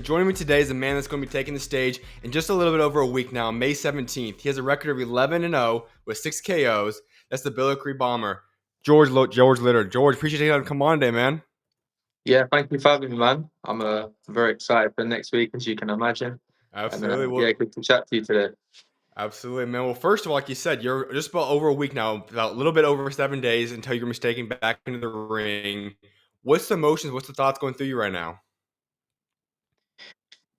Joining me today is a man that's going to be taking the stage in just a little bit over a week now, May 17th. He has a record of 11-0 with 6 KOs. That's the Billiard Bomber, George Liddard. George, appreciate you taking time to come on today, man. Yeah, thank you for having me, man. I'm very excited for next week, as you can imagine. And Absolutely. yeah, Well, good to chat to you today. absolutely, man. Well, first of all, like you said, you're just about over a week now, about a little bit over 7 days until you're mistaken back into the ring. What's the emotions? What's the thoughts going through you right now?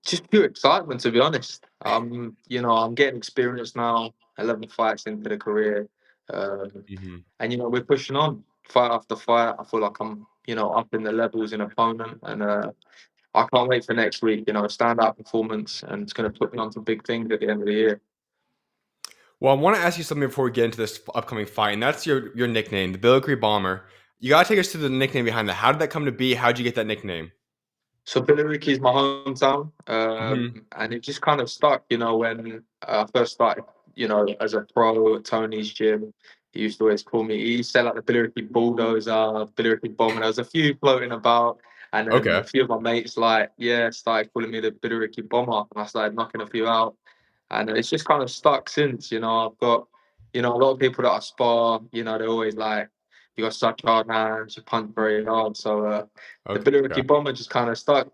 Just pure excitement, to be honest. I'm getting experience now, 11 fights into the career. Um, hmm and, we're pushing on fight after fight. I feel like I'm, up in the levels in opponent. And I can't wait for next week, standout performance. And it's going to put me on some big things at the end of the year. Well, I want to ask you something before we get into this upcoming fight, and that's your nickname, the Billiard Bomber. You gotta take us to the nickname behind that. How did that come to be? How'd you get that nickname? So Billericay is my hometown, hmm and it just kind of stuck, when I first started, as a pro at Tony's gym. He used to always call me. He used to say like the Billericay Bulldozer, Billericay Bomb, and there was a few floating about, and then a Okay. few of my mates started calling me the Billericay Bomber, and I started knocking a few out, and it's just kind of stuck since. I've got, a lot of people that I spar, they're always like, you got such hard hands, you punch very hard, so. The Okay. Billericay Bomber just kind of stuck.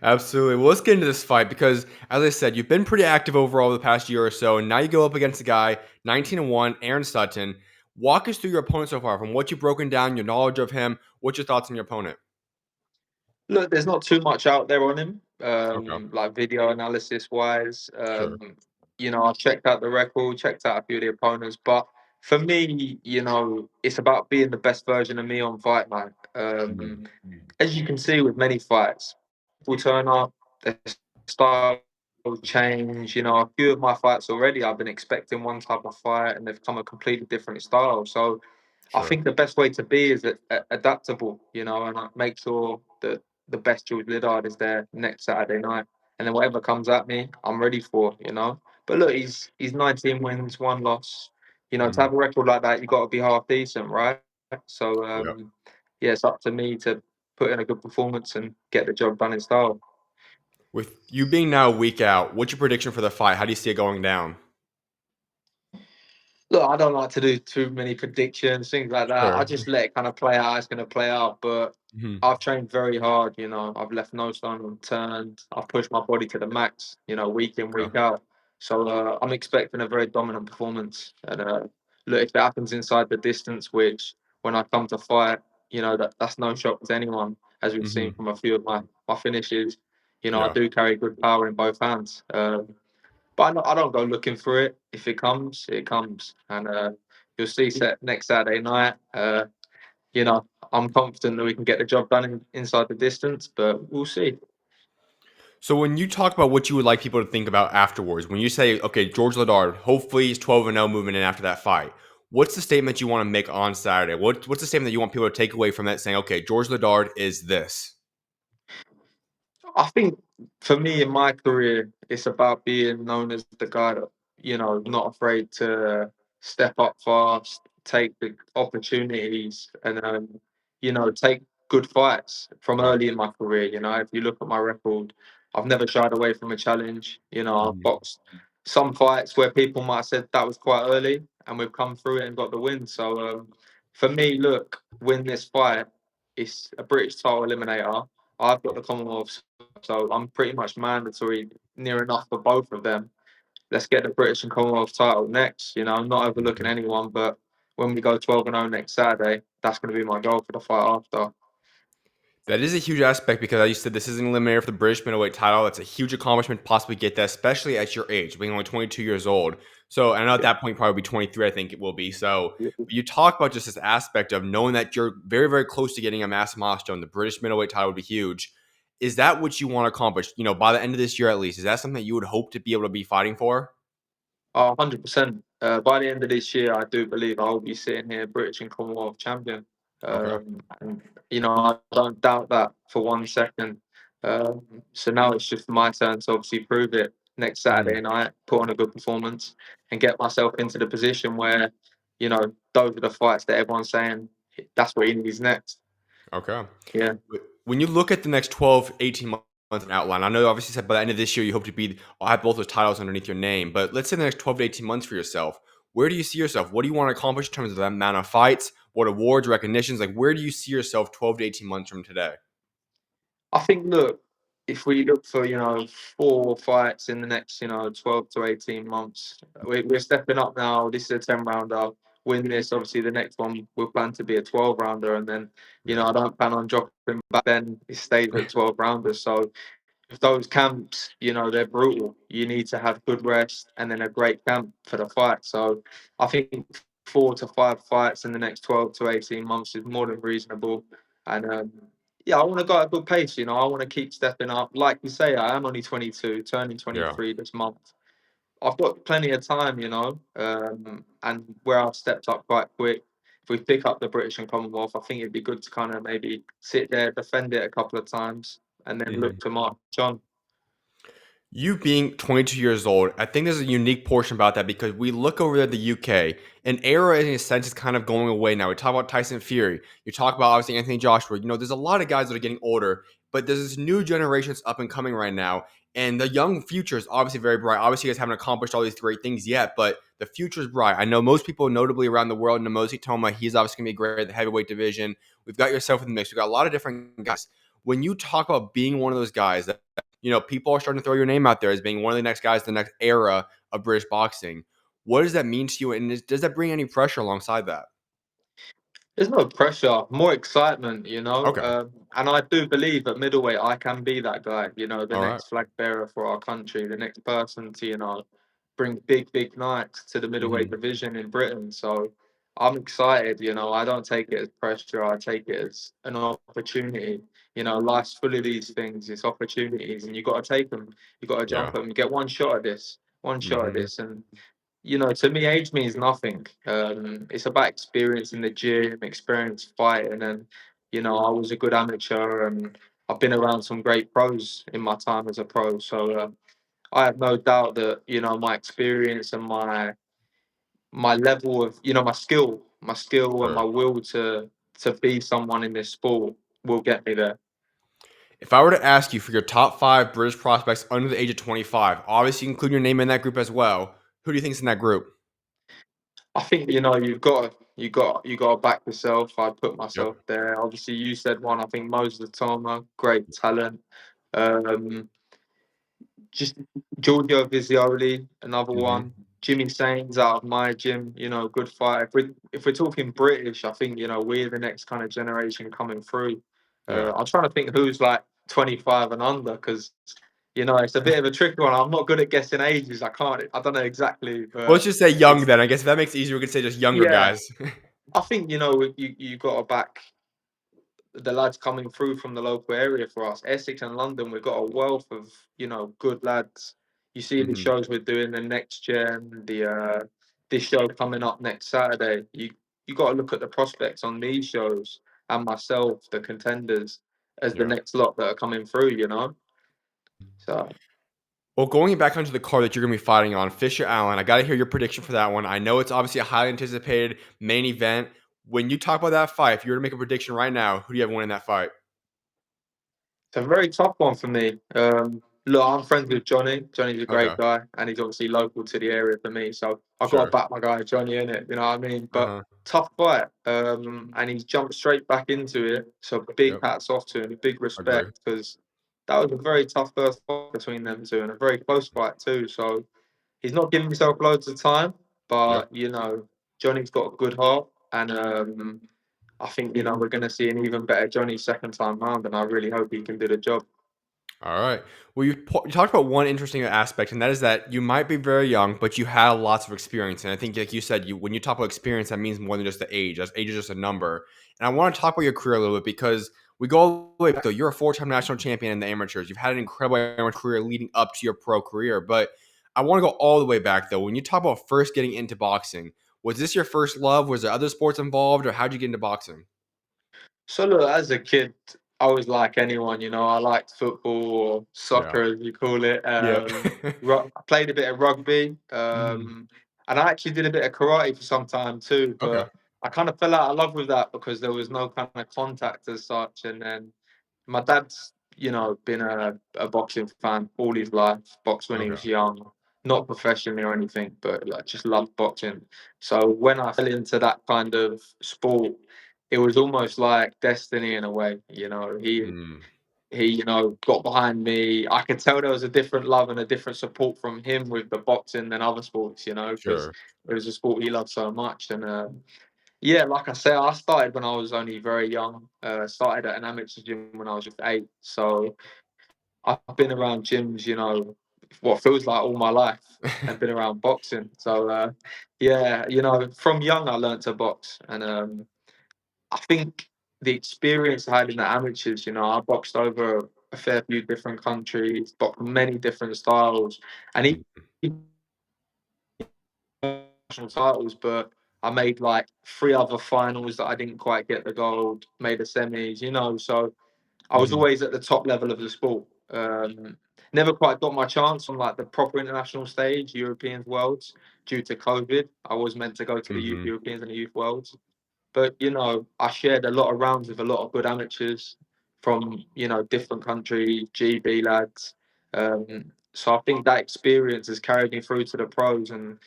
Absolutely. Well, let's get into this fight because, as I said, you've been pretty active overall the past year or so, and now you go up against a guy 19-1, Aaron Sutton. Walk us through your opponent so far, from what you've broken down, your knowledge of him. What's your thoughts on your opponent? Look, there's not too much out there on him, Okay. like video analysis wise. Sure. I've checked out the record, checked out a few of the opponents, but for me, it's about being the best version of me on fight night. Mhm. As you can see with many fights, people turn up, their style change. A few of my fights already, I've been expecting one type of fight, and they've come a completely different style. So I Sure. think the best way to be is adaptable, and make sure that the best George Liddard is there next Saturday night, and then whatever comes at me, I'm ready for. But look, he's 19 wins, one loss. To Mhm. have a record like that, you got to be half decent, right? So Yeah. yeah, it's up to me to put in a good performance and get the job done in style. With you being now a week out, what's your prediction for the fight? How do you see it going down? Look, I don't like to do too many predictions, things like that. I Sure. just let it kind of play out. It's going to play out, but Mhm. I've trained very hard. I've left no stone unturned. I've pushed my body to the max. Week in, Okay. week out. So I'm expecting a very dominant performance. And look, if it happens inside the distance, which when I come to fight, that's no shock to anyone, as we've seen Mhm. from a few of my finishes. I Yeah. do carry good power in both hands. But I don't go looking for it. If it comes, it comes, and you'll see next Saturday night. You know, I'm confident that we can get the job done inside the distance, but we'll see. So when you talk about what you would like people to think about afterwards, when you say, okay, George Liddard, hopefully he's 12-0 moving in after that fight, what's the statement you want to make on Saturday? What's the statement that you want people to take away from that saying, okay, George Liddard is this? I think for me in my career, it's about being known as the guy that not afraid to step up fast, take the opportunities, and take good fights from Okay. early in my career. If you look at my record, I've never shied away from a challenge. I've Mhm. boxed some fights where people might have said that was quite early, and we've come through it and got the win. So for me, look, win this fight. It's a British title eliminator. I've got the Commonwealth, so I'm pretty much mandatory near enough for both of them. Let's get the British and Commonwealth title next. I'm not overlooking Mhm. anyone, but when we go 12-0 next Saturday, that's going to be my goal for the fight after. That is a huge aspect because, as you said, this is an eliminator for the British middleweight title. That's a huge accomplishment to possibly get that, especially at your age, being only 22 years old. So, I know at Yeah. that point, probably be 23, I think it will be. So, you talk about just this aspect of knowing that you're very, very close to getting a massive milestone. The British middleweight title would be huge. Is that what you want to accomplish? By the end of this year, at least, is that something that you would hope to be able to be fighting for? 100%. By the end of this year, I do believe I'll be sitting here British and Commonwealth champion. Okay. And I don't doubt that for 1 second. So now it's just my turn to obviously prove it next Mhm. Saturday night, put on a good performance, and get myself into the position where, those are the fights that everyone's saying that's what he needs next. Okay. Yeah. When you look at the next 12, 18 months outline, I know you obviously said by the end of this year you hope to be have both those titles underneath your name, but let's say the next 12 to 18 months for yourself. Where do you see yourself? What do you want to accomplish in terms of the amount of fights? What awards, recognitions? Like, where do you see yourself 12 to 18 months from today? I think, look, if we look for, 4 fights in the next, 12 to 18 months, we're stepping up now. This is a 10 rounder. Win this, obviously, the next one will plan to be a 12 rounder. And then, Yeah. I don't plan on dropping back then. It stays at 12 rounders. So, if those camps, they're brutal, you need to have good rest and then a great camp for the fight. So I think 4 to 5 fights in the next 12 to 18 months is more than reasonable. And yeah, I want to go at a good pace. I want to keep stepping up. Like you say, I am only 22, turning Yeah. 23 this month. I've got plenty of time, and where I've stepped up quite quick. If we pick up the British and Commonwealth, I think it'd be good to kind of maybe sit there, defend it a couple of times, and then look Mhm. to march on. You being 22 years old, I think there's a unique portion about that because we look over at the UK, an era in a sense is kind of going away now. We talk about Tyson Fury. You talk about obviously Anthony Joshua. There's a lot of guys that are getting older, but there's this new generation that's up and coming right now. And the young future is obviously very bright. Obviously, you guys haven't accomplished all these great things yet, but the future is bright. I know most people, notably around the world, Namosi Toma, he's obviously going to be great at the heavyweight division. We've got yourself in the mix. We've got a lot of different guys. When you talk about being one of those guys that people are starting to throw your name out there as being one of the next guys, the next era of British boxing. What does that mean to you? And does that bring any pressure alongside that? There's no pressure, more excitement, Okay. and I do believe at middleweight I can be that guy, the All right. next flag bearer for our country, the next person to, bring big, big nights to the middleweight Hmm. division in Britain. So I'm excited, I don't take it as pressure, I take it as an opportunity. Life's full of these things, it's opportunities, and you got to take them, you got to Yeah. jump them, get one shot at this, Hmm. and to me, age means nothing. It's about experience in the gym, experience fighting, and I was a good amateur, and I've been around some great pros in my time as a pro. So I have no doubt that my experience and my level of my skill and my Sure. will to be someone in this sport will get me there. If I were to ask you for your top five British prospects under the age of 25, obviously you include your name in that group as well. Who do you think's in that group? I think you got to back yourself. I put Yep. myself there. Obviously, you said one. I think Moses Toma, great talent. Um, just Giorgio Visioli, another Hmm. one. Jimmy Sains out of my gym, good fight. If we're talking British, I think we're the next kind of generation coming through. Yeah. I'm trying to think who's like 25 and under because it's a bit of a tricky one. I'm not good at guessing ages. I don't know exactly, Well, let's but just say young it's then. I guess if that makes it easier, we could say just younger yeah. guys. I think you got to back the lads coming through from the local area for us. Essex and London, we've got a wealth of good lads. You see the Hmm. shows we're doing, the next gen, the this show coming up next Saturday. You got to look at the prospects on these shows and myself, the contenders, as the Yeah. next lot that are coming through. So Well, going back onto the card that you're going to be fighting on, Fisher Allen, I got to hear your prediction for that one. I know it's obviously a highly anticipated main event. When you talk about that fight, if you were to make a prediction right now, who do you have winning that fight? it's a very tough one for me. Look, I'm friends with Johnny. Johnny's a great Okay. guy, and he's obviously local to the area for me. So I've got to Sure. back my guy Johnny in it. You know what I mean? But Uh-huh. tough fight. And he's jumped straight back into it. So big Yep. hats off to him. Big Agree. respect because that was a very tough first fight between them two, and a very close fight too. So he's not giving himself loads of time, Yep. but Johnny's got a good heart, and I think we're going to see an even better Johnny second time round, and I really hope he can do the job. All right. Well, you talked about one interesting aspect, and that is that you might be very young, but you have lots of experience. And I think, like you said, when you talk about experience, that means more than just the age. Age is just a number. And I want to talk about your career a little bit because we go all the way back, though. You're a four-time national champion in the amateurs. You've had an incredible amateur career leading up to your pro career. But I want to go all the way back, though. When you talk about first getting into boxing, was this your first love? Was there other sports involved, or how'd you get into boxing? So look, as a kid, I was like anyone, I liked football or Yeah. soccer, as you call it. Yeah. I played a bit of rugby, Mhm. and I actually did a bit of karate for some time too. Okay. But I kind of fell out of love with that because there was no kind of contact as such. And then my dad's, been a boxing fan all his life, boxed when he Okay. was young, not professionally or anything, but like just loved boxing. So when I fell into that kind of sport, it was almost like destiny in a way. Mm, He got behind me. I could tell there was a different love and a different support from him with the boxing than other sports, because sure. it was a sport he loved so much. And yeah, like I said, I started when I was only very young. Started at an amateur gym when I was just 8. So I've been around gyms, what feels like all my life, and been around boxing. So yeah, from young I learned to box, and I think the experience I had in the amateurs, I boxed over a fair few different countries, boxed many different styles, and Mm, even national titles. But I made like 3 other finals that I didn't quite get the gold, made the semis, so I was mhm. always at the top level of the sport. Never quite got my chance on like the proper international stage, Europeans, Worlds, due to COVID. I was meant to go to the Youth Mhm. Europeans and the Youth Worlds. But I shared a lot of rounds with a lot of good amateurs from different countries, GB lads. So I think that experience has carried me through to the pros, and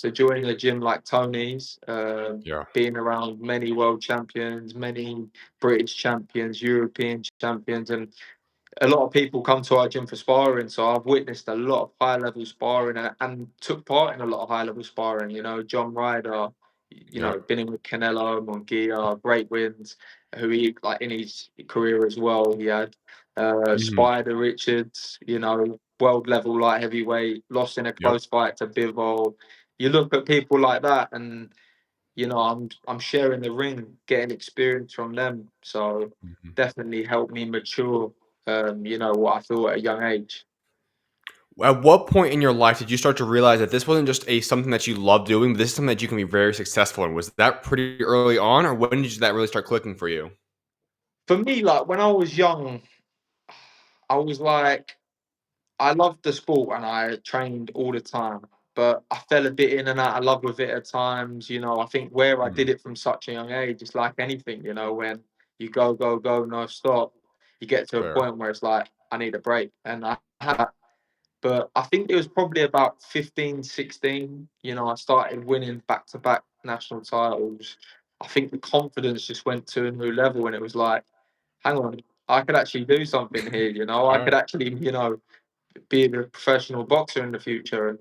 to join a gym like Tony's, Yeah. being around many world champions, many British champions, European champions, and a lot of people come to our gym for sparring, so I've witnessed a lot of high level sparring, and took part in a lot of high level sparring. John Ryder, Yeah. been in with Canelo, Munguia, great wins, who he like in his career as well. He had Mhm. Spider Richards, world level light heavyweight, lost in a Yep. close fight to Bivol. You look at people like that, and I'm sharing the ring, getting experience from them. So Mhm. definitely helped me mature. What I thought at a young age. At what point in your life did you start to realize that this wasn't just a something that you love doing, but this is something that you can be very successful in? Was that pretty early on, or when did that really start clicking for you? For me, like when I was young, I was like, I loved the sport and I trained all the time, but I fell a bit in and out of love with it at times. I think where I did Mhm. it from such a young age, it's like anything, when you go, go, go, no stop, you get to a Fair. point where it's like, I need a break. And I had that. But I think it was probably about 15, 16. I started winning back to back national titles. I think the confidence just went to a new level, and it was like, hang on, I could actually do something here. I could Alright. actually, be a professional boxer in the future. And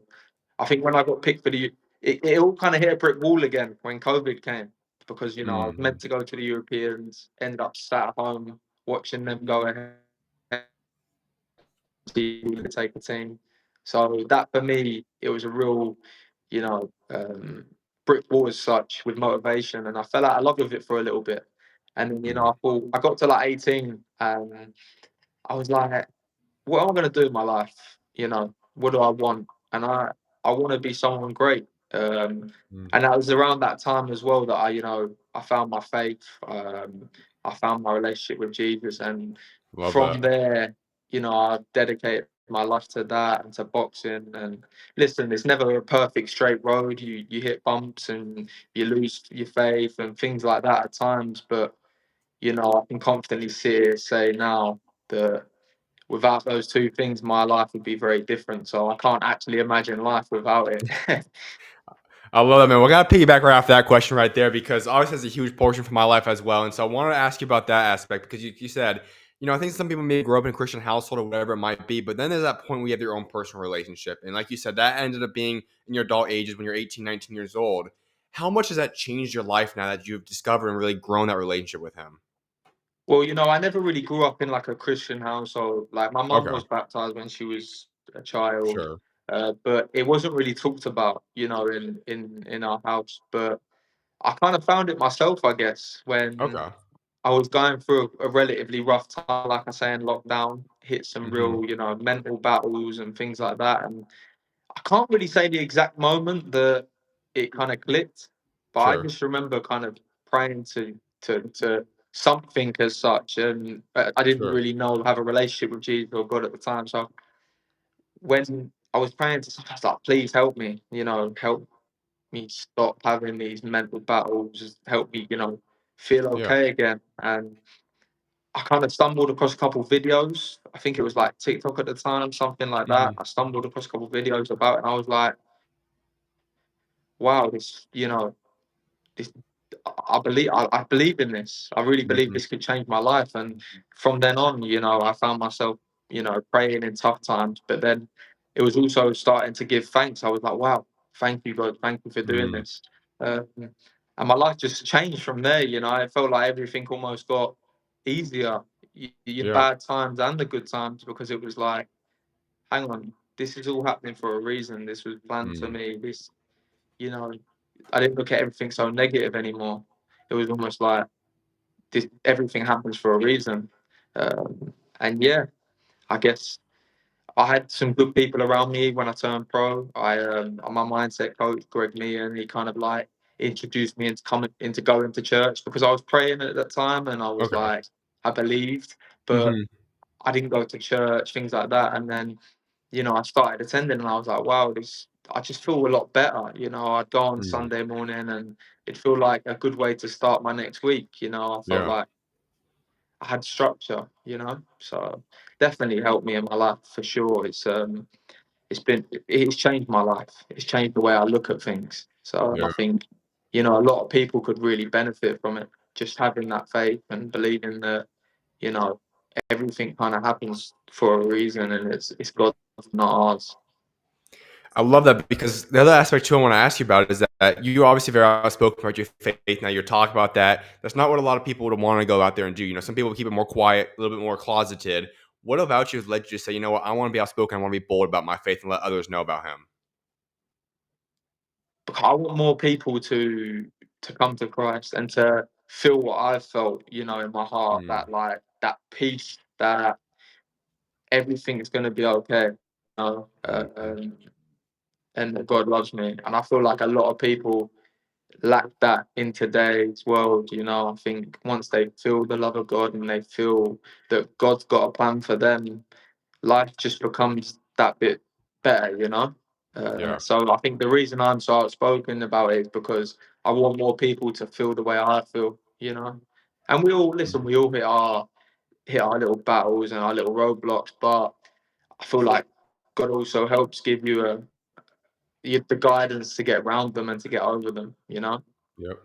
I think when I got picked for it all kind of hit a brick wall again when COVID came, because I was meant Mhm. to go to the Europeans, end up sat at home watching them go ahead to take a team. So that for me, it was a real, brick wall as such with motivation, and I fell out of love with it for a little bit. And then, Mhm. I thought I got to like 18, and I was like, what am I going to do in my life? What do I want? And I want to be someone great. Mm. And that was around that time as well that I found my faith. I found my relationship with Jesus, and Love that. from there, I dedicated my life to that and to boxing. And listen, it's never a perfect straight road. You hit bumps and you lose your faith and things like that at times. But I can confidently say now that without those two things, my life would be very different. So I can't actually imagine life without it. I love that, man. We're gonna piggyback right off that question right there because obviously has a huge portion for my life as well. And so I wanted to ask you about that aspect because you said, I think some people may grow up in a Christian household or whatever it might be, but then there's that point where you have your own personal relationship. And like you said, that ended up being in your adult ages when you're 18, 19 years old. How much has that changed your life now that you've discovered and really grown that relationship with him? Well, I never really grew up in like a Christian household. Like my mum Okay. was baptized when she was a child, Sure. but it wasn't really talked about, in our house. But I kind of found it myself, I guess, when Okay. I was going through a relatively rough time, like I say, in lockdown, hit some Hmm. real, mental battles and things like that. And I can't really say the exact moment that it kind of clicked, but I Sure. just remember kind of praying to something as such, and I didn't Sure. really know have a relationship with Jesus or God at the time. So when I was praying to something, I was like, "Please help me, help me stop having these mental battles, just help me, feel Yeah. okay again." And I kind of stumbled across a couple videos. I think it was like TikTok at the time, something like that. Mhm. I stumbled across a couple videos about it, and I was like, wow, this, this I believe in this. I really believe Mhm. this could change my life. And from then on, I found myself, praying in tough times. But then it was also starting to give thanks. I was like, wow, thank you, God, thank you for doing Mm. this. And my life just changed from there. It felt like everything almost got easier, your Yeah. bad times and the good times, because it was like, hang on, this is all happening for a reason. This was planned for Mm. me. You know, I didn't look at everything so negative anymore. It was almost like everything happens for a reason. And yeah, I guess I had some good people around me when I turned pro. My mindset coach, Greg Meehan, he kind of like introduced me into going to church, because I was praying at that time and I was Okay. like, I believed, but Mhm. I didn't go to church, things like that. And then, I started attending and I was like, wow, I just feel a lot better. I'd go on Mm. Sunday morning and it'd feel like a good way to start my next week. I felt Yeah. like I had structure. So definitely helped me in my life for sure. It's changed my life. It's changed the way I look at things. So I Yeah. think, a lot of people could really benefit from it. Just having that faith and believing that, you know, everything kind of happens for a reason, and it's God's, not ours. I love that because the other aspect too I want to ask you about is that you're obviously very outspoken about your faith. Now you're talking about that. That's not what a lot of people would want to go out there and do. Some people keep it more quiet, a little bit more closeted. What about you has led you to say, you know what, I want to be outspoken. I want to be bold about my faith and let others know about him? Because I want more people to come to Christ and to feel what I felt, in my heart, Mm. that like that peace, that everything is going to be okay, know, Mhm. and that God loves me. And I feel like a lot of people lack that in today's world. I think once they feel the love of God and they feel that God's got a plan for them, life just becomes that bit better. Yeah. So I think the reason I'm so outspoken about it is because I want more people to feel the way I feel. And we all listen. Mhm. We all hit our little battles and our little roadblocks, but I feel like God also helps give you the guidance to get around them and to get over them. Yep. So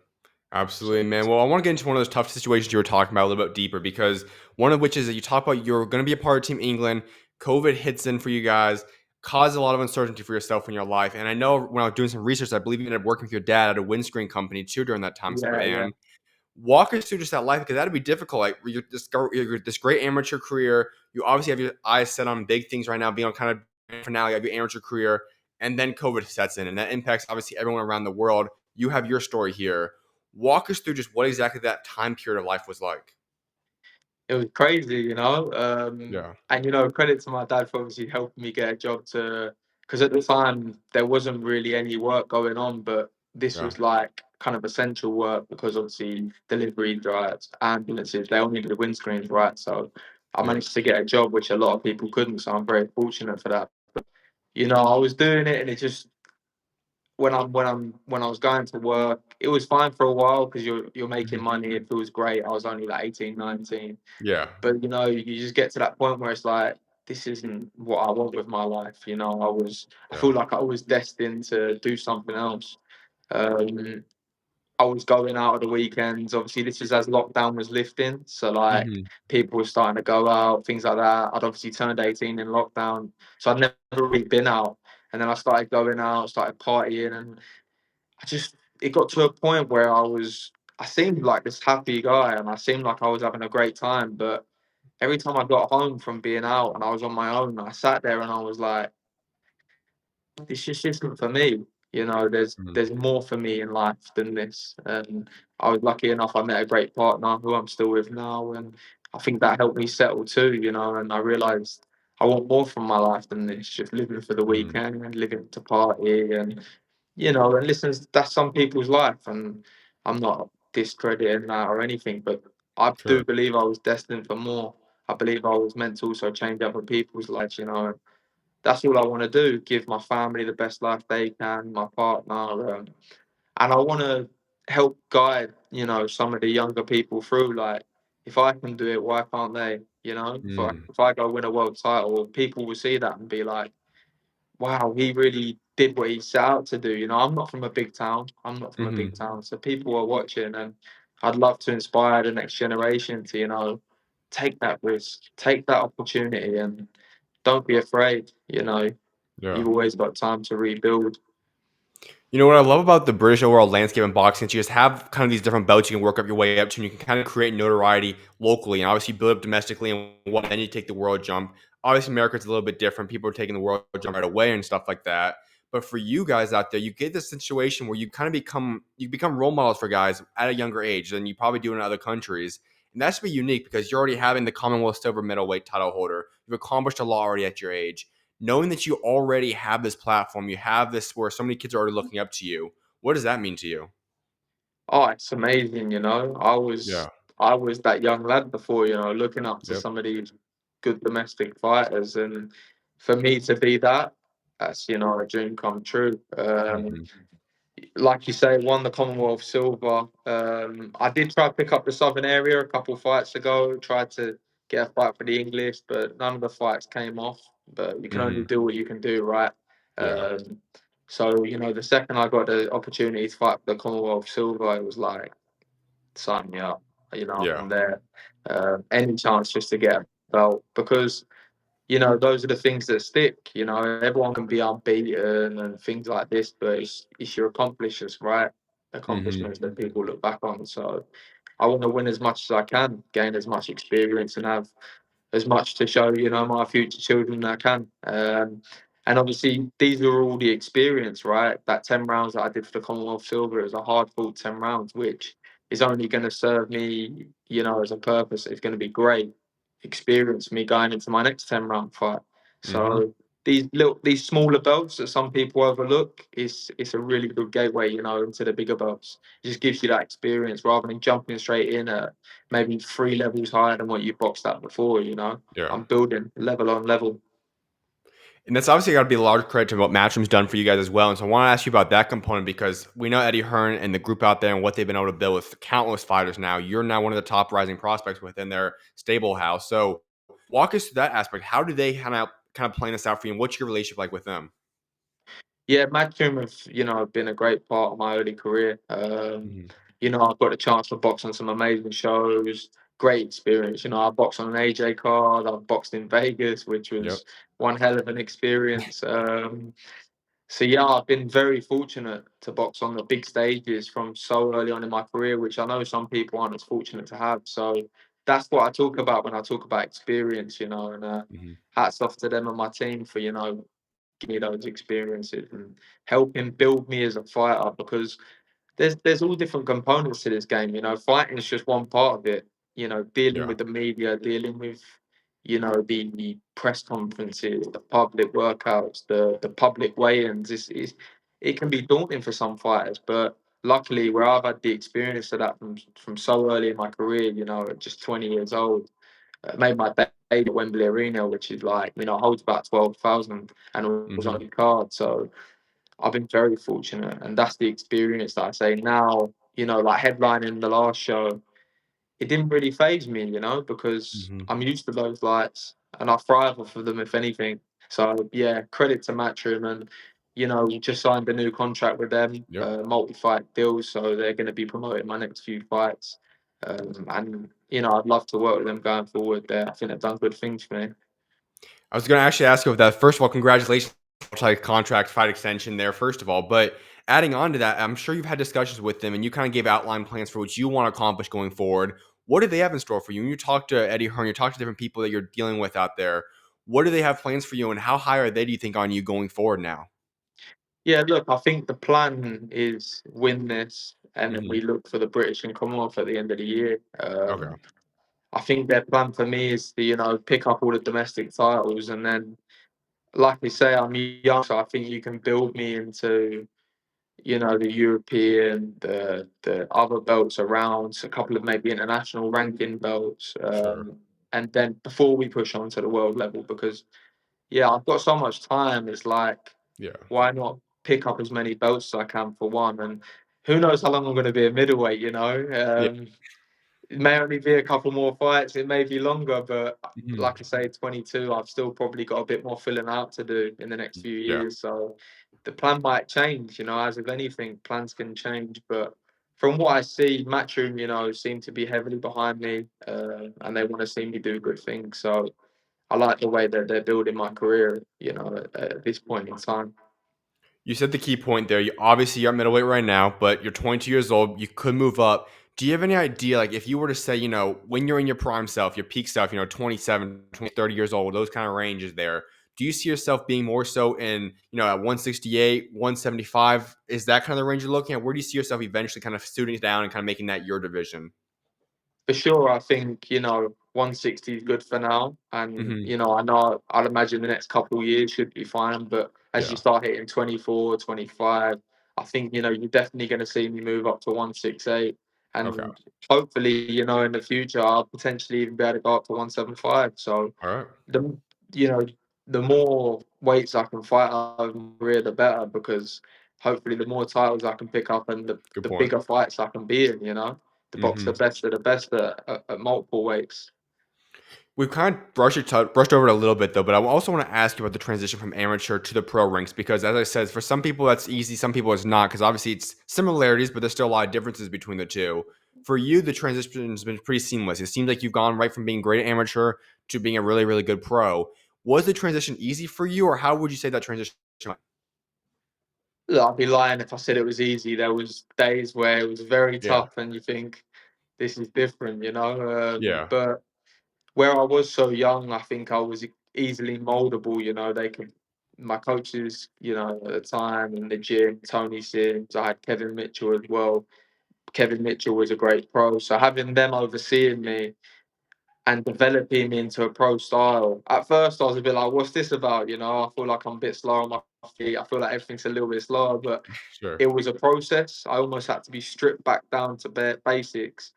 Absolutely, man. Well, I want to get into one of those tough situations you were talking about a little bit deeper because one of which is that you talk about you're going to be a part of Team England. COVID hits in for you guys, caused a lot of uncertainty for yourself in your life. And I know when I was doing some research, I believe you ended up working with your dad at a windscreen company too during that time yeah, yeah, span. Walk us through just that life because that'd be difficult. Like you're this great amateur career. You obviously have your eyes set on big things right now, being on kind of finale of your amateur career, and then COVID sets in, and that impacts obviously everyone around the world. You have your story here. Walk us through just what exactly that time period of life was like. it was crazy. Yeah, And credit to my dad for obviously helping me get a job because at the time there wasn't really any work going on, but this yeah, was like kind of essential work because obviously delivery drives, ambulances, they all needed the windscreens, right? So I yeah. managed to get a job which a lot of people couldn't, so I'm very fortunate for that. I was doing it, and it just when I was going to work, it was fine for a while because you're making Mhm. money. It feels great. I was only like 18, 19. Yeah, But you just get to that point where it's like, this isn't what I want with my life. I yeah. feel like I was destined to do something else. Um, I was going out at the weekends. Obviously, this is as lockdown was lifting. So, like, Mhm. people were starting to go out, things like that. I'd obviously turned 18 in lockdown. So, I'd never really been out. And then I started going out, started partying. And it got to a point where I seemed like this happy guy and I seemed like I was having a great time. But every time I got home from being out and I was on my own, I sat there and I was like, this just isn't for me. Mhm. There's more for me in life than this. And I was lucky enough I met a great partner who I'm still with now, and I think that helped me settle too. And I realised I want more from my life than this, just living for the Mhm. weekend and living to party and listen, that's some people's life, and I'm not discrediting that or anything, but I do Sure. believe I was destined for more. I believe I was meant to also change other people's lives. That's all I want to do, give my family the best life they can, my partner, and I want to help guide, some of the younger people through. Like, if I can do it, why can't they? You know, Mm, if I go win a world title, people will see that and be like, wow, he really did what he set out to do. You know, I'm not from a big town. I'm not from a big mhm, town. So people are watching, and I'd love to inspire the next generation to, take that risk, take that opportunity, and don't be afraid. yeah. You've always got time to rebuild. You know what I love about the British overall landscape in boxing is you just have kind of these different belts you can work up your way up to, and you can kind of create notoriety locally and obviously build up domestically, and what then you take the world jump. Obviously, America's a little bit different. People are taking the world jump right away and stuff like that. But for you guys out there, you get this situation where you kind of become role models for guys at a younger age than you probably do in other countries. And that's be unique because you're already having the Commonwealth silver middleweight title holder. You've accomplished a lot already at your age, knowing that you already have this platform, you have this where so many kids are already looking up to you. What does that mean to you? Oh, it's amazing. Yeah. I was that young lad before. Looking up to Yep. some of these good domestic fighters, and for me to be that, that's a dream come true. Mhm. Like you say, won the Commonwealth silver. I did try to pick up the Southern area a couple fights ago. Tried to get a fight for the English, but none of the fights came off. But you can only Mhm. do what you can do, right? Yeah. So the second I got the opportunity to fight for the Commonwealth silver, it was like, sign me up. Yeah. I'm there. Any chance just to get a belt, because those are the things that stick. Everyone can be unbeaten and things like this, but it's your accomplishments, right? Mhm. Accomplishments that people look back on. So I want to win as much as I can, gain as much experience, and have as much to show, my future children that I can. And obviously, these are all the experience, right? That 10 rounds that I did for the Commonwealth Silver is a hard fought 10 rounds, which is only going to serve me, as a purpose. It's going to be great experience for me going into my next 10 round fight. Mhm. So these smaller belts that some people overlook, it's a really good gateway, into the bigger belts. It just gives you that experience rather than jumping straight in at maybe 3 levels higher than what you boxed at before. Yeah. I'm building level on level. And that's obviously got to be a large credit to what Matchroom's done for you guys as well. And so I want to ask you about that component because we know Eddie Hearn and the group out there and what they've been able to build with countless fighters now. You're now one of the top rising prospects within their stable house. So walk us through that aspect. How do they kind of plan this out for you? And what's your relationship like with them? Yeah, Matchroom have, been a great part of my early career. Mhm. I've got a chance to box on some amazing shows, great experience. I boxed on an AJ card, I've boxed in Vegas, which Yep. was one hell of an experience. So yeah, I've been very fortunate to box on the big stages from so early on in my career, which I know some people aren't as fortunate to have. So that's what I talk about when I talk about experience, and Mhm. hats off to them and my team for, give me those experiences and helping build me as a fighter, because there's all different components to this game. Fighting is just one part of it. Dealing Yeah. with the media, dealing with the press conferences, the public workouts, the public weigh-ins. It can be daunting for some fighters, but luckily, where I've had the experience of that from so early in my career, at just 20 years old, made my debut at Wembley Arena, which is like, holds about 12,000, and it was on Mhm. the card. So I've been very fortunate, and that's the experience that I say now. Like headlining the last show, it didn't really phase me, because Mhm. I'm used to those lights and I thrive off of them, if anything. So yeah, credit to Matchroom, and we just signed a new contract with them, Yep. multi-fight deal, so they're going to be promoting my next few fights. And I'd love to work with them going forward. There, I think they've done good things for me. I was going to actually ask you about that. First of all, congratulations on like contract fight extension there, first of all. But adding on to that, I'm sure you've had discussions with them and you kind of gave outline plans for what you want to accomplish going forward. What do they have in store for you? When you talk to Eddie Hearn, you talk to different people that you're dealing with out there. What do they have plans for you and how high are they, do you think, on you going forward now? Yeah, look, I think the plan is win this, and then Hmm. we look for the British and Commonwealth at the end of the year. Okay. I think their plan for me is to, pick up all the domestic titles, and then, like we say, I'm young, so I think you can build me into, the European, the other belts around, a couple of maybe international ranking belts, Sure. and then before we push on to the world level, because yeah, I've got so much time. It's like, Yeah. why not pick up as many belts as I can for one? And who knows how long I'm going to be a middleweight, Yeah. it may only be a couple more fights, it may be longer, but Mhm. like I say, 22, I've still probably got a bit more filling out to do in the next few Yeah. years. So the plan might change, as with anything, plans can change. But from what I see, Matchroom, seem to be heavily behind me, and they want to see me do good things. So I like the way that they're building my career, at this point in time. You said the key point there. You're at middleweight right now, but you're 22 years old. You could move up. Do you have any idea, like, if you were to say, when you're in your prime self, your peak self, 27, 20, 30 years old, those kind of ranges there, do you see yourself being more so in, at 168, 175? Is that kind of the range you're looking at? Where do you see yourself eventually kind of suiting it down and kind of making that your division? For sure, I think 160 is good for now, and Hmm. I know I'd imagine the next couple of years should be fine. But as you Yeah. start hitting 24, 25, I think you're definitely going to see me move up to 168, Okay. and hopefully, in the future, I'll potentially even be able to go up to 175. So All right. the you know the more weights I can fight over my career, the better, because hopefully the more titles I can pick up and Good the point. bigger fights I can be in, to box the Hmm. best of the best at multiple weights. We've kind of brushed over it a little bit though, but I also want to ask you about the transition from amateur to the pro ranks because, as I said, for some people that's easy, some people it's not because obviously it's similarities, but there's still a lot of differences between the two. For you, the transition has been pretty seamless. It seems like you've gone right from being great at amateur to being a really, really good pro. Was the transition easy for you, or how would you say that transition went? Look, I'd be lying if I said it was easy. There was days where it was very Yeah, tough, and you think this is different. yeah, But where I was so young, I think I was easily moldable. My coaches, at the time in the gym, Tony Sims, I had Kevin Mitchell as well. Kevin Mitchell was a great pro, so having them overseeing me and developing me into a pro style. At first, I was a bit like, "What's this about?" I feel like I'm a bit slow on my feet. I feel like everything's a little bit slower, but sure. it was a process. I almost had to be stripped back down to bare basics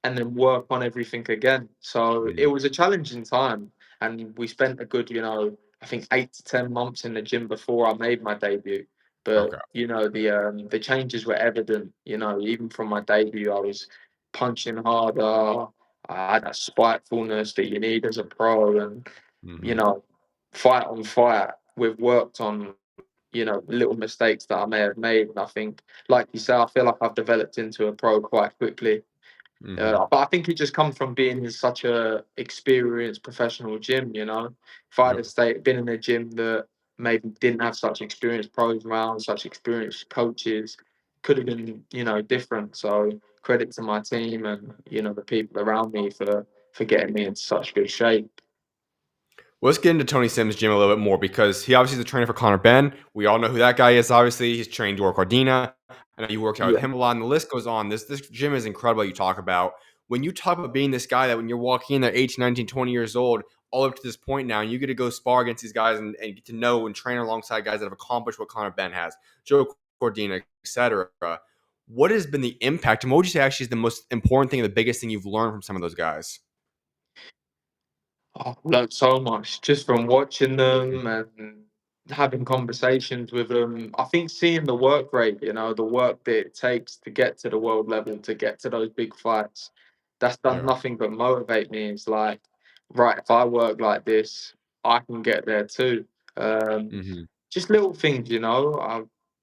and then work on everything again. So it Mm, was a challenging time, and we spent a good, I think 8 to 10 months in the gym before I made my debut. But okay. the changes were evident. Even from my debut, I was punching harder. I had that spitefulness that you need as a pro, and you Hmm. know, fight on fight. We've worked on little mistakes that I may have made, and I think, like you say, I feel like I've developed into a pro quite quickly. Hmm. But I think it just comes from being in such a experienced professional gym. If I'd Yep. have been in a gym that maybe didn't have such experienced pros around, such experienced coaches, could have been, different. So credit to my team and, the people around me for getting me in such good shape. Well, let's get into Tony Sims' gym a little bit more because he obviously is a trainer for Conor Ben. We all know who that guy is. Obviously, he's trained Dor Cardina. I know you worked out with Yeah. him a lot, and the list goes on. This gym is incredible. You talk about when you talk about being this guy that when you're walking in there, 18, 19, 20 years old, all up to this point now, and you get to go spar against these guys and get to know and train alongside guys that have accomplished what Conor Ben has, Joe Cordina, etc. What has been the impact, and what would you say actually is the most important thing, and the biggest thing you've learned from some of those guys? Oh, I've learned so much just from watching Mhm. them and having conversations with them. I think seeing the work rate, the work that it takes to get to the world level, to get to those big fights, that's done Yeah. nothing but motivate me. It's like, right, if I work like this, I can get there too. Um, Hmm. just little things,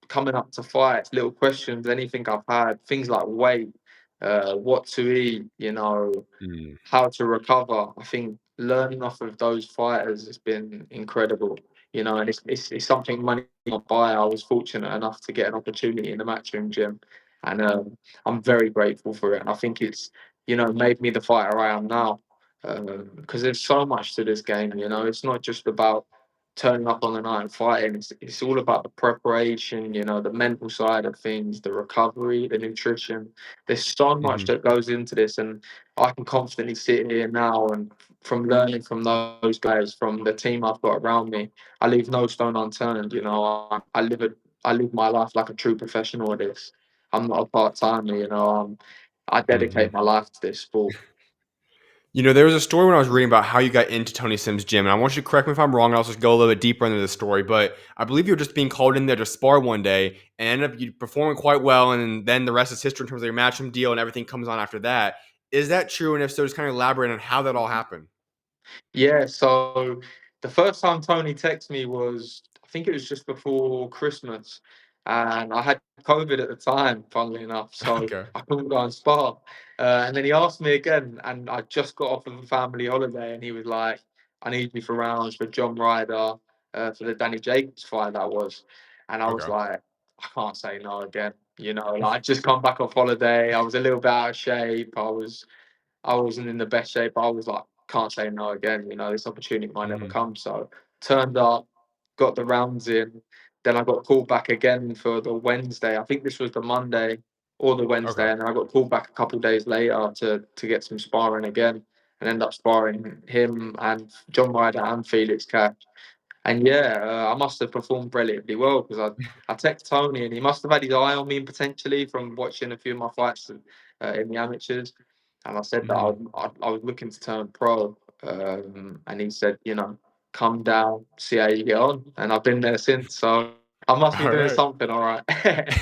coming up to fights, little questions, anything I've had, things like weight, what to eat, Mm. how to recover. I think learning off of those fighters has been incredible. And it's something money cannot buy. I was fortunate enough to get an opportunity in the matchroom gym, and I'm very grateful for it. And I think it's made me the fighter I am now. Because there's so much to this game. It's not just about turning up on the night and fighting. It's all about the preparation. The mental side of things, the recovery, the nutrition. There's so much Mhm. that goes into this, and I can confidently sit here now and from learning from those guys, from the team I've got around me, I leave no stone unturned. I live my life like a true professional at this. I'm not a part timer. I Mhm. dedicate my life to this sport. There was a story when I was reading about how you got into Tony Sims' gym, and I want you to correct me if I'm wrong. I'll just go a little bit deeper into the story, but I believe you were just being called in there to spar one day and ended up you performing quite well, and then the rest is history in terms of your matchroom deal and everything comes on after that. Is that true? And if so, just kind of elaborate on how that all happened. Yeah, so the first time Tony texted me was, I think it was just before Christmas, and I had COVID at the time, funnily enough, so Okay. I couldn't go and spar. And then he asked me again, and I just got off of a family holiday, and he was like, "I need you for rounds for John Ryder for the Danny Jacobs fight that was," and I was Okay. like, "I can't say no again." Like I just come back off holiday. I was a little bit out of shape. I wasn't in the best shape. I was like, can't say no again. This opportunity might never Mhm. come. So turned up, got the rounds in. Then I got called back again for the Wednesday. I think this was the Monday or the Okay. Wednesday, and then I got called back a couple of days later to get some sparring again, and end up sparring him and John Ryder and Felix Cash. And yeah, I must have performed relatively well because I texted Tony and he must have had his eye on me potentially from watching a few of my fights in the amateurs. And I said that Mhm. I was looking to turn pro. And he said, come down, see how you get on. And I've been there since. So I must be All doing right. something all right. I am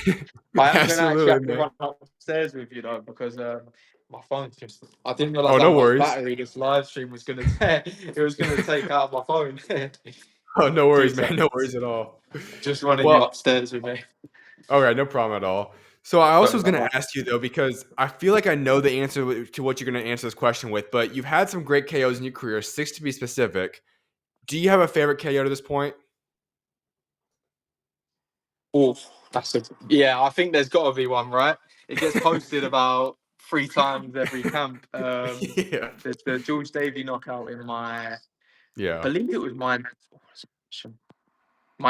going to actually Absolutely, have to man. run upstairs with you though because my phone's just. I didn't realize Oh, how no much worries. battery this live stream was going to take. It was going to take out my phone. Oh, no Two worries, man. No seconds. worries at all. Just running you Well, upstairs with me. okay, no problem at all. So I also Sorry was going about to that. ask you though, because I feel like I know the answer to what you're going to answer this question with, but you've had some great KOs in your career, 6 to be specific. Do you have a favorite KO to this point? Oof, yeah. I think there's got to be one, right? It gets posted about 3 times every camp. Yeah. There's the George Davey knockout in I Yeah. believe it was my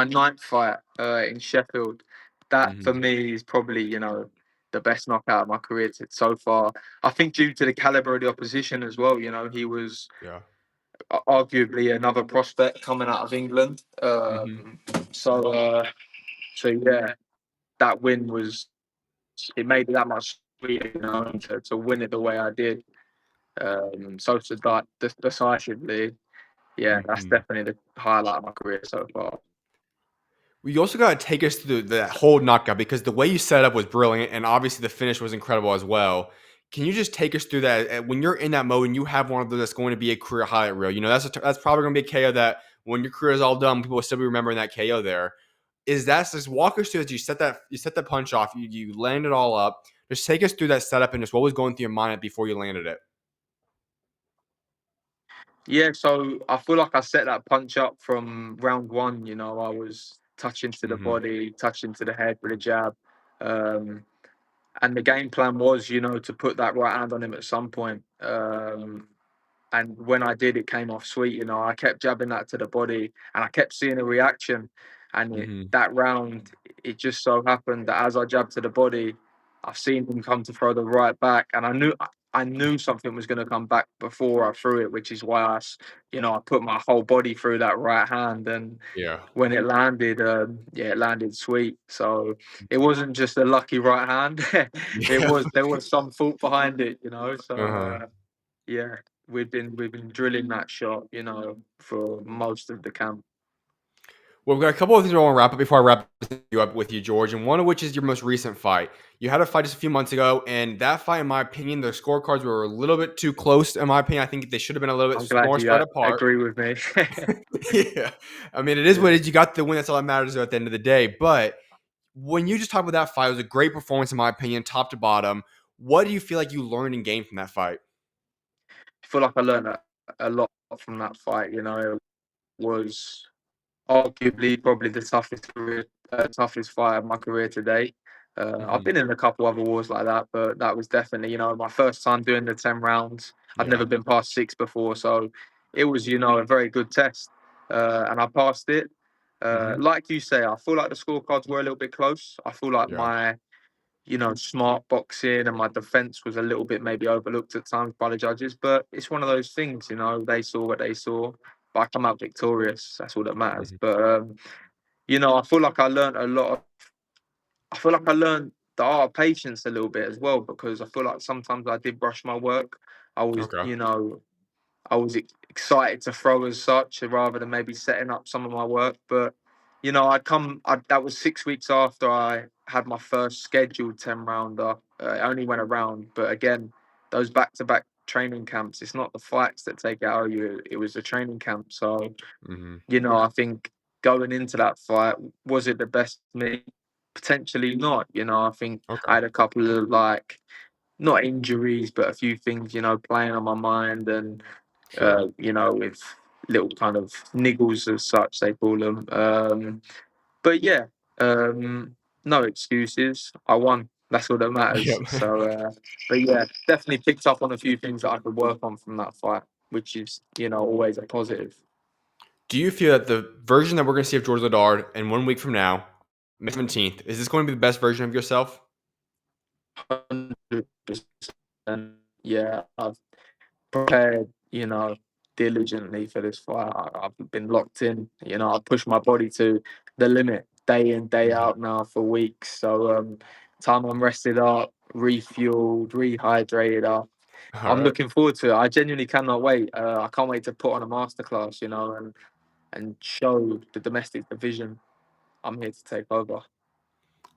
ninth fight in Sheffield. That for Mhm. me is probably the best knockout of my career so far. I think due to the caliber of the opposition as well. He was Yeah. arguably another prospect coming out of England. Mhm. So so yeah, that win was it made it that much sweeter, to win it the way I did. So to decisively, yeah, that's Mhm. definitely the highlight of my career so far. Well, you also got to take us through that whole knockout because the way you set up was brilliant, and obviously the finish was incredible as well. Can you just take us through that when you're in that mode and you have one of those that's going to be a career highlight reel? That's probably going to be a KO that when your career is all done, people will still be remembering that KO there. Is that just walk us through as you set that punch off, you land it all up. Just take us through that setup and just what was going through your mind before you landed it. Yeah, so I feel like I set that punch up from round one. I was touching to the Hmm. body, touching to the head with a jab. Um, and the game plan was, to put that right hand on him at some point. And when I did, it came off sweet. I kept jabbing that to the body, and I kept seeing a reaction. And Hmm. that round, it just so happened that as I jabbed to the body, I've seen him come to throw the right back, and I knew something was going to come back before I threw it, which is why I put my whole body through that right hand, and Yeah. when it landed, yeah, it landed sweet. So it wasn't just a lucky right hand; Yeah. there was some thought behind it. So. Uh-huh. Yeah, we've been drilling that shot, for most of the camp. Well, we've got a couple of things I want to wrap up before I wrap you up with you, George, and one of which is your most recent fight. You had a fight just a few months ago, and that fight, in my opinion, the scorecards were a little bit too close. In my opinion, I think they should have been a little bit I'm glad more you spread apart. agree with me. Yeah, I mean, it is what Yeah. it is. You got the win. That's all that matters at the end of the day. But when you just talk about that fight, it was a great performance, in my opinion, top to bottom. What do you feel like you learned and gained from that fight? I feel like I learned a lot from that fight. It was arguably probably the toughest fight of my career to date. I've Hmm. been in a couple other wars like that, but that was definitely, my first time doing the 10 rounds. I'd Yeah. never been past six before, so it was, a very good test, and I passed it. Hmm. Like you say, I feel like the scorecards were a little bit close. I feel like Yeah. my, smart boxing and my defense was a little bit maybe overlooked at times by the judges, but it's one of those things, they saw what they saw, but I come out victorious. That's all that matters. Hmm. But I feel like I learned a lot. I feel like I learned the art of patience a little bit as well because I feel like sometimes I did rush my work. I was, Okay. excited to throw as such rather than maybe setting up some of my work. But that was 6 weeks after I had my first scheduled 10 rounder. It only went around, but again, those back-to-back training camps. It's not the fights that take it out of you. It was the training camp. So, Mhm. I think going into that fight, was it the best for me? Potentially not. I think I Okay. had a couple of not injuries, but a few things, playing on my mind, and Sure. with little kind of niggles as such they call them. But yeah, no excuses. I won. That's all that matters. Yep. So, but yeah, definitely picked up on a few things that I could work on from that fight, which is always a positive. Do you feel that the version that we're gonna see of George Liddard in 1 week from now, May 17th, is this going to be the best version of yourself? 100%. Yeah, I've prepared, diligently for this fight. I've been locked in. I've pushed my body to the limit day in, day Mhm. out now for weeks. So, time I'm rested up, refueled, rehydrated up. I'm Alright. looking forward to it. I genuinely cannot wait. I can't wait to put on a masterclass, and show the domestic division I'm here to take over.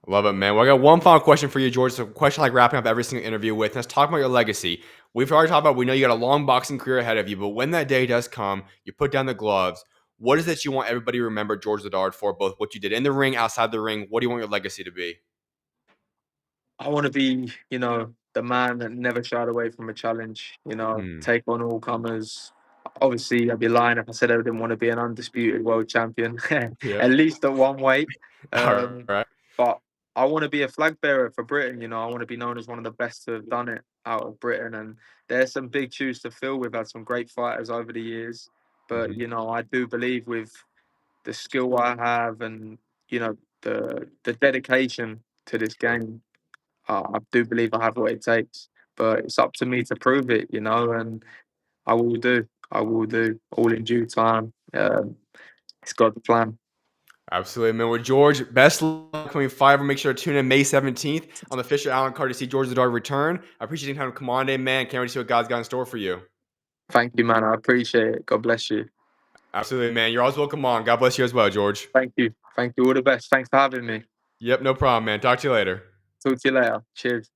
Love it, man. Well, I got one final question for you, George. It's a question I like wrapping up every single interview with. Let's talk about your legacy. We've already talked about, we know you got a long boxing career ahead of you, but when that day does come, you put down the gloves. What is it you want everybody to remember George Liddard for, both what you did in the ring, outside the ring? What do you want your legacy to be? I want to be, the man that never shied away from a challenge, Hmm. take on all comers. Obviously, I'd be lying if I said I didn't want to be an undisputed world champion, Yeah. at least at one weight. All Um, right. but I want to be a flag bearer for Britain. I want to be known as one of the best to have done it out of Britain. And there's some big shoes to fill. We've had some great fighters over the years. But, Mhm. I do believe with the skill I have, and, the dedication to this game, I do believe I have what it takes, but it's up to me to prove it, and I will do. I will do all in due time. It's God's plan. Absolutely, man. Well, George, best luck coming five. Make sure to tune in May 17th on the Fisher Allen card to see George Liddard return. I appreciate you having come on in, man. Can't wait to see what God's got in store for you. Thank you, man. I appreciate it. God bless you. Absolutely, man. You're always welcome on. God bless you as well, George. Thank you. Thank you. All the best. Thanks for having me. Yep, no problem, man. Talk to you later. Talk to you later. Cheers.